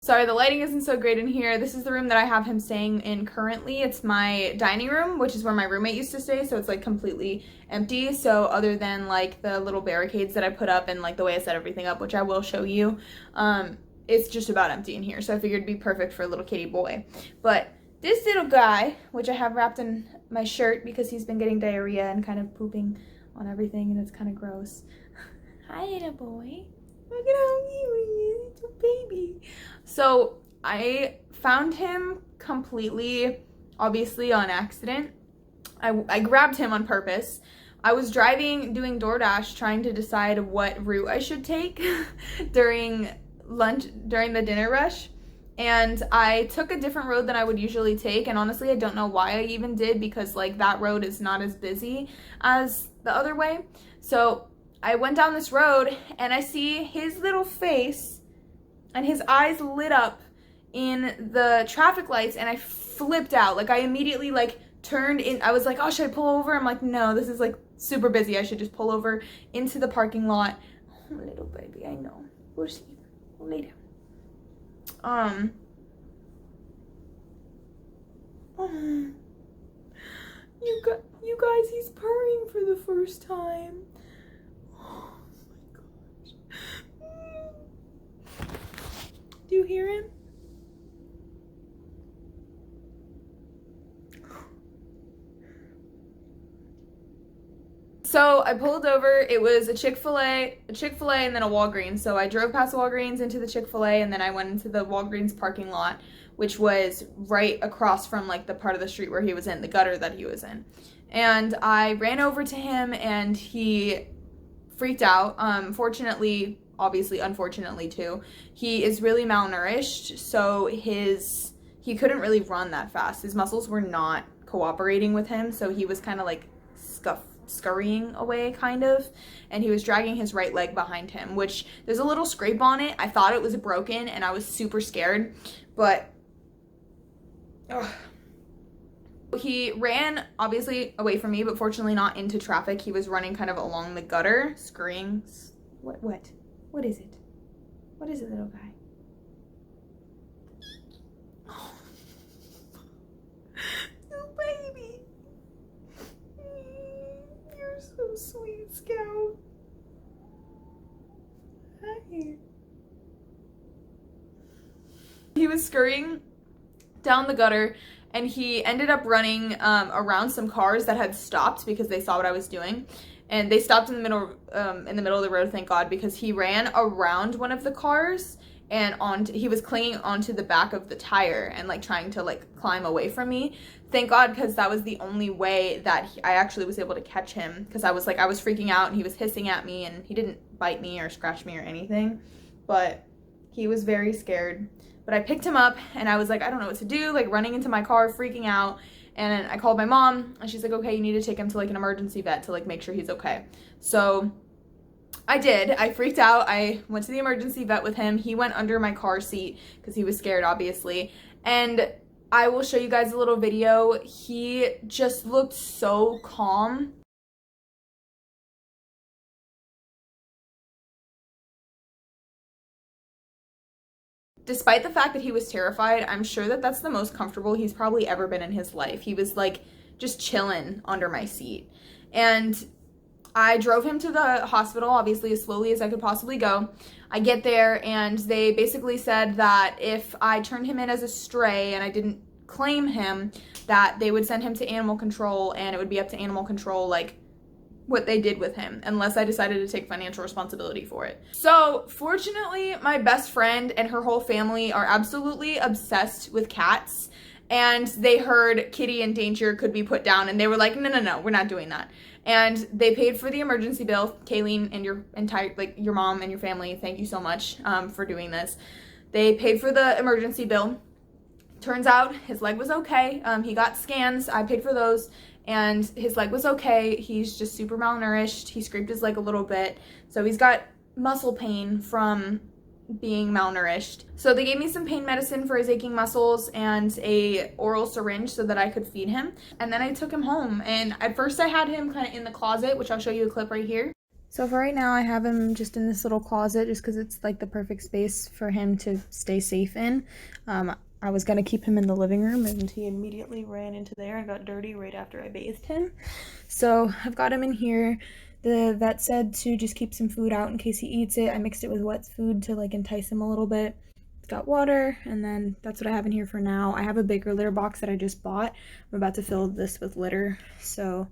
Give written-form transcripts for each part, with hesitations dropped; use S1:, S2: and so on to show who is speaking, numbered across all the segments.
S1: Sorry, the lighting isn't so great in here. This is the room that I have him staying in currently. It's my dining room, which is where my roommate used to stay, so it's like completely empty. So other than like the little barricades that I put up and like the way I set everything up, which I will show you, it's just about empty in here. So I figured it'd be perfect for a little kitty boy. But this little guy, which I have wrapped in my shirt because he's been getting diarrhea and kind of pooping on everything, and it's kind of gross. Hi, little boy. Look at how cute he is. It's a baby. So I found him completely, obviously on accident. I grabbed him on purpose. I was driving, doing DoorDash, trying to decide what route I should take during the dinner rush. And I took a different road than I would usually take. And honestly, I don't know why I even did, because like that road is not as busy as the other way. So I went down this road and I see his little face and his eyes lit up in the traffic lights, and I flipped out. Like I immediately like turned in. I was like, oh, should I pull over? I'm like, no, this is like super busy. I should just pull over into the parking lot. Oh, little baby, I know. We'll see. We'll lay down. You guys, he's purring for the first time. Oh my gosh. Do you hear him? So I pulled over. It was a Chick-fil-A, and then a Walgreens. So I drove past Walgreens into the Chick-fil-A, and then I went into the Walgreens parking lot, which was right across from like the part of the street where he was in, the gutter that he was in. And I ran over to him and he freaked out. Fortunately, obviously, unfortunately too, he is really malnourished, so he couldn't really run that fast. His muscles were not cooperating with him, so he was kind of like scurrying away kind of, and he was dragging his right leg behind him, which there's a little scrape on it. I thought it was broken and I was super scared, but he ran obviously away from me, but fortunately not into traffic. He was running kind of along the gutter, scurrying. What is it? What is it, little guy? Oh. You baby. You're so sweet, Scout. Hi. He was scurrying down the gutter, and he ended up running around some cars that had stopped because they saw what I was doing. And they stopped in the middle of the road, thank God, because he ran around one of the cars and he was clinging onto the back of the tire and like trying to like climb away from me. Thank God, because that was the only way that I actually was able to catch him, because I was freaking out and he was hissing at me, and he didn't bite me or scratch me or anything, but he was very scared. But I picked him up and I was like, I don't know what to do, like running into my car, freaking out. And I called my mom and she's like, okay, you need to take him to like an emergency vet to like make sure he's okay. So I did. I freaked out. I went to the emergency vet with him. He went under my car seat because he was scared, obviously. And I will show you guys a little video. He just looked so calm. Despite the fact that he was terrified, I'm sure that that's the most comfortable he's probably ever been in his life. He was like just chilling under my seat. And I drove him to the hospital, obviously as slowly as I could possibly go. I get there and they basically said that if I turned him in as a stray and I didn't claim him, that they would send him to animal control, and it would be up to animal control like what they did with him, unless I decided to take financial responsibility for it. So fortunately, my best friend and her whole family are absolutely obsessed with cats, and they heard Kitty in danger could be put down, and they were like, no, we're not doing that. And they paid for the emergency bill. Kayleen and your entire, like your mom and your family, thank you so much for doing this. They paid for the emergency bill. Turns out his leg was okay. He got scans. I paid for those. And his leg was okay. He's just super malnourished. He scraped his leg a little bit. So he's got muscle pain from being malnourished. So they gave me some pain medicine for his aching muscles and a oral syringe so that I could feed him. And then I took him home. And at first I had him kind of in the closet, which I'll show you a clip right here. So for right now, I have him just in this little closet just because it's like the perfect space for him to stay safe in. I was gonna keep him in the living room and he immediately ran into there and got dirty right after I bathed him. So I've got him in here. The vet said to just keep some food out in case he eats it. I mixed it with wet food to like entice him a little bit. It's got water, and then that's what I have in here for now. I have a bigger litter box that I just bought. I'm about to fill this with litter, so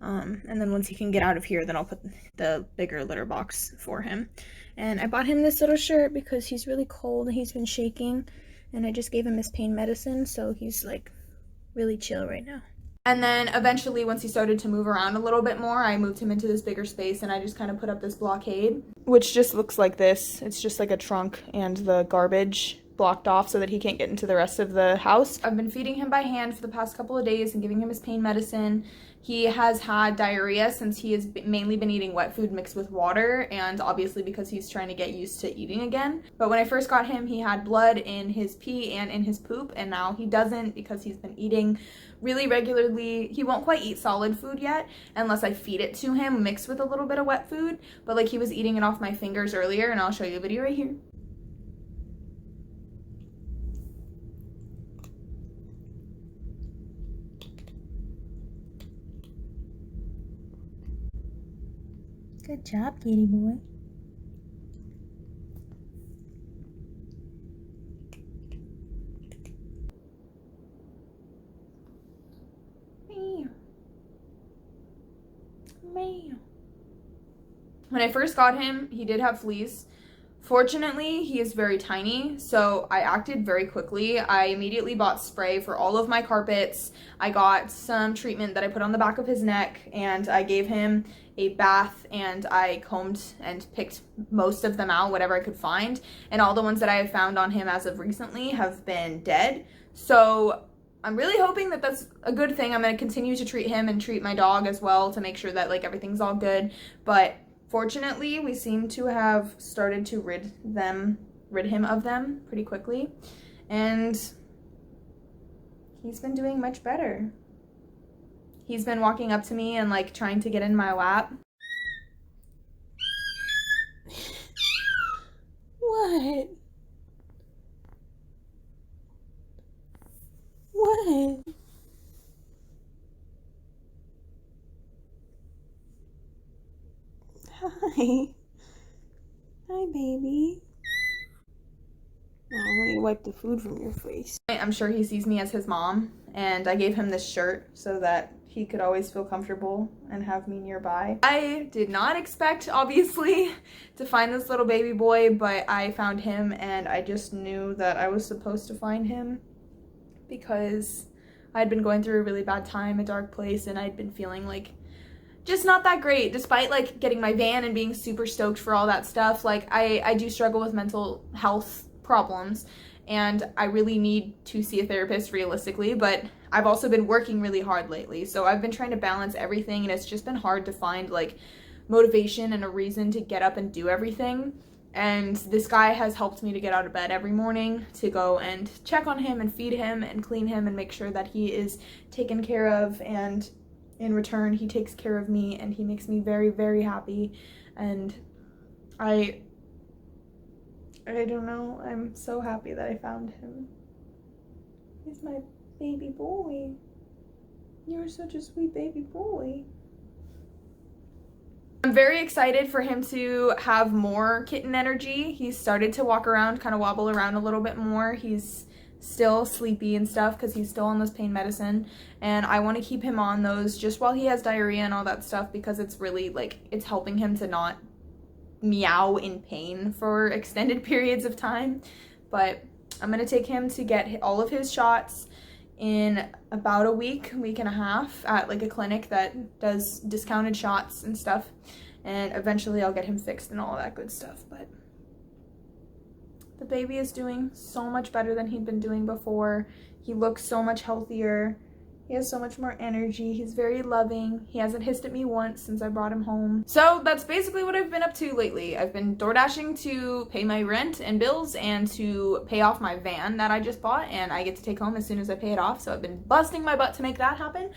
S1: and then once he can get out of here, then I'll put the bigger litter box for him. And I bought him this little shirt because he's really cold and he's been shaking, and I just gave him his pain medicine, so he's like really chill right now. And then eventually, once he started to move around a little bit more, I moved him into this bigger space and I just kind of put up this blockade, which just looks like this. It's just like a trunk and the garbage blocked off so that he can't get into the rest of the house. I've been feeding him by hand for the past couple of days and giving him his pain medicine. He has had diarrhea since he has mainly been eating wet food mixed with water, and obviously because he's trying to get used to eating again. But when I first got him, he had blood in his pee and in his poop, and now he doesn't because he's been eating really regularly. He won't quite eat solid food yet unless I feed it to him mixed with a little bit of wet food, but like he was eating it off my fingers earlier, and I'll show you a video right here. Good job, kitty boy. Meow. Meow. When I first got him, he did have fleas. Fortunately, he is very tiny, so I acted very quickly. I immediately bought spray for all of my carpets. I got some treatment that I put on the back of his neck, and I gave him a bath, and I combed and picked most of them out, whatever I could find. And all the ones that I have found on him as of recently have been dead. So I'm really hoping that that's a good thing. I'm going to continue to treat him and treat my dog as well to make sure that like everything's all good. But fortunately, we seem to have started to rid him of them pretty quickly, and he's been doing much better. He's been walking up to me and like trying to get in my lap. What? What? Hi. Hi, baby. Oh, let me wipe the food from your face. I'm sure he sees me as his mom, and I gave him this shirt so that he could always feel comfortable and have me nearby. I did not expect, obviously, to find this little baby boy, but I found him, and I just knew that I was supposed to find him because I'd been going through a really bad time, a dark place, and I'd been feeling like just not that great, despite like getting my van and being super stoked for all that stuff. Like I do struggle with mental health problems, and I really need to see a therapist realistically, but I've also been working really hard lately, so I've been trying to balance everything, and it's just been hard to find like motivation and a reason to get up and do everything. And this guy has helped me to get out of bed every morning to go and check on him and feed him and clean him and make sure that he is taken care of, and in return he takes care of me, and he makes me very, very happy. And I don't know, I'm so happy that I found him. He's my baby boy. You're such a sweet baby boy. I'm very excited for him to have more kitten energy. He's started to walk around, kind of wobble around a little bit more. He's still sleepy and stuff because he's still on this pain medicine, and I want to keep him on those just while he has diarrhea and all that stuff, because it's really like it's helping him to not meow in pain for extended periods of time. But I'm gonna take him to get all of his shots in about a week and a half at like a clinic that does discounted shots and stuff, and eventually I'll get him fixed and all that good stuff. But the baby is doing so much better than he'd been doing before. He looks so much healthier. He has so much more energy. He's very loving. He hasn't hissed at me once since I brought him home. So that's basically what I've been up to lately. I've been door dashing to pay my rent and bills and to pay off my van that I just bought, and I get to take home as soon as I pay it off. So I've been busting my butt to make that happen.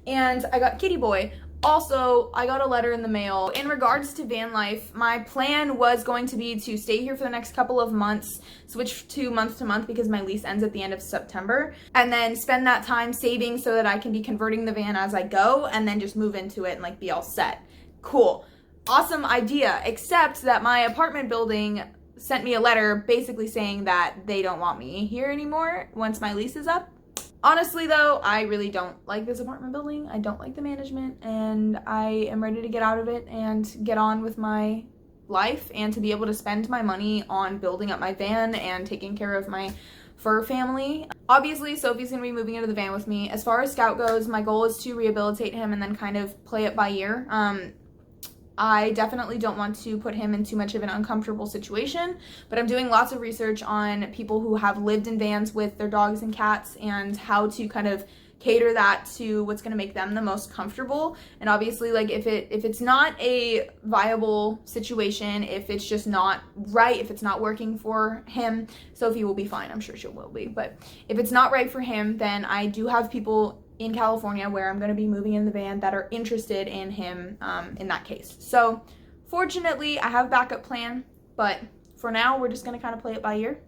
S1: And I got Kitty Boy Also, I got a letter in the mail. In regards to van life, my plan was going to be to stay here for the next couple of months, switch to month because my lease ends at the end of September, and then spend that time saving so that I can be converting the van as I go, and then just move into it and like be all set. Cool. Awesome idea, except that my apartment building sent me a letter basically saying that they don't want me here anymore once my lease is up. Honestly though, I really don't like this apartment building. I don't like the management, and I am ready to get out of it and get on with my life and to be able to spend my money on building up my van and taking care of my fur family. Obviously, Sophie's gonna be moving into the van with me. As far as Scout goes, my goal is to rehabilitate him and then kind of play it by ear. I definitely don't want to put him in too much of an uncomfortable situation, but I'm doing lots of research on people who have lived in vans with their dogs and cats and how to kind of cater that to what's going to make them the most comfortable. And obviously, like if it's not a viable situation, if it's just not right, if it's not working for him, Sophie will be fine. I'm sure she will be. But if it's not right for him, then I do have people in California where I'm going to be moving in the van that are interested in him in that case. So fortunately, I have a backup plan, but for now, we're just going to kind of play it by ear.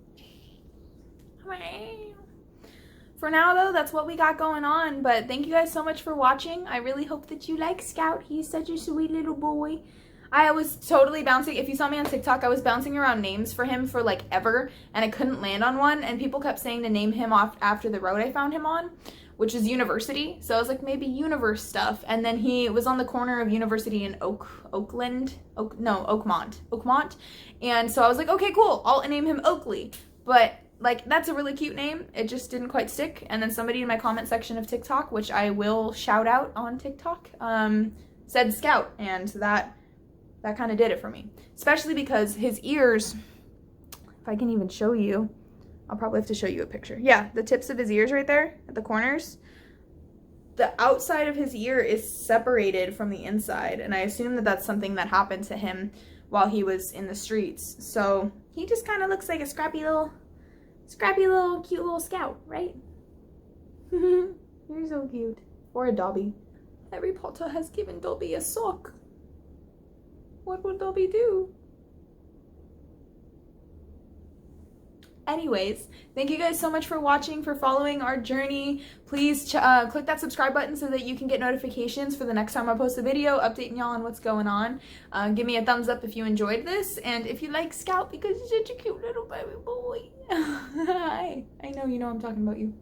S1: For now, though, that's what we got going on, but thank you guys so much for watching. I really hope that you like Scout. He's such a sweet little boy. I was totally bouncing. If you saw me on TikTok, I was bouncing around names for him for like ever, and I couldn't land on one, and people kept saying to name him off after the road I found him on, which is University. So I was like, maybe Universe stuff. And then he was on the corner of University and Oakmont. And so I was like, okay, cool. I'll name him Oakley. But like, that's a really cute name. It just didn't quite stick. And then somebody in my comment section of TikTok, which I will shout out on TikTok, said Scout. And that kind of did it for me. Especially because his ears, if I can even show you, I'll probably have to show you a picture. Yeah, the tips of his ears right there at the corners. The outside of his ear is separated from the inside, and I assume that that's something that happened to him while he was in the streets. So he just kind of looks like a scrappy little, cute little Scout, right? You're so cute. Or a Dobby. Harry Potter has given Dobby a sock. What would Dobby do? Anyways, thank you guys so much for watching, for following our journey. Please click that subscribe button so that you can get notifications for the next time I post a video updating y'all on what's going on. Give me a thumbs up if you enjoyed this, and if you like Scout because he's such a cute little baby boy. Hi, I know you know I'm talking about you.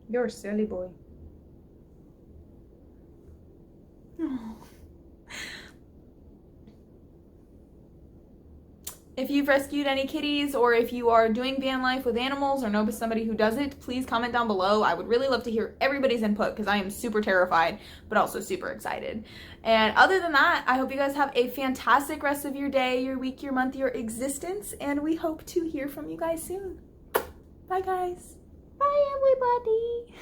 S1: You're a silly boy. If you've rescued any kitties, or if you are doing van life with animals or know somebody who does it, please comment down below. I would really love to hear everybody's input because I am super terrified, but also super excited. And other than that, I hope you guys have a fantastic rest of your day, your week, your month, your existence, and we hope to hear from you guys soon. Bye, guys. Bye, everybody.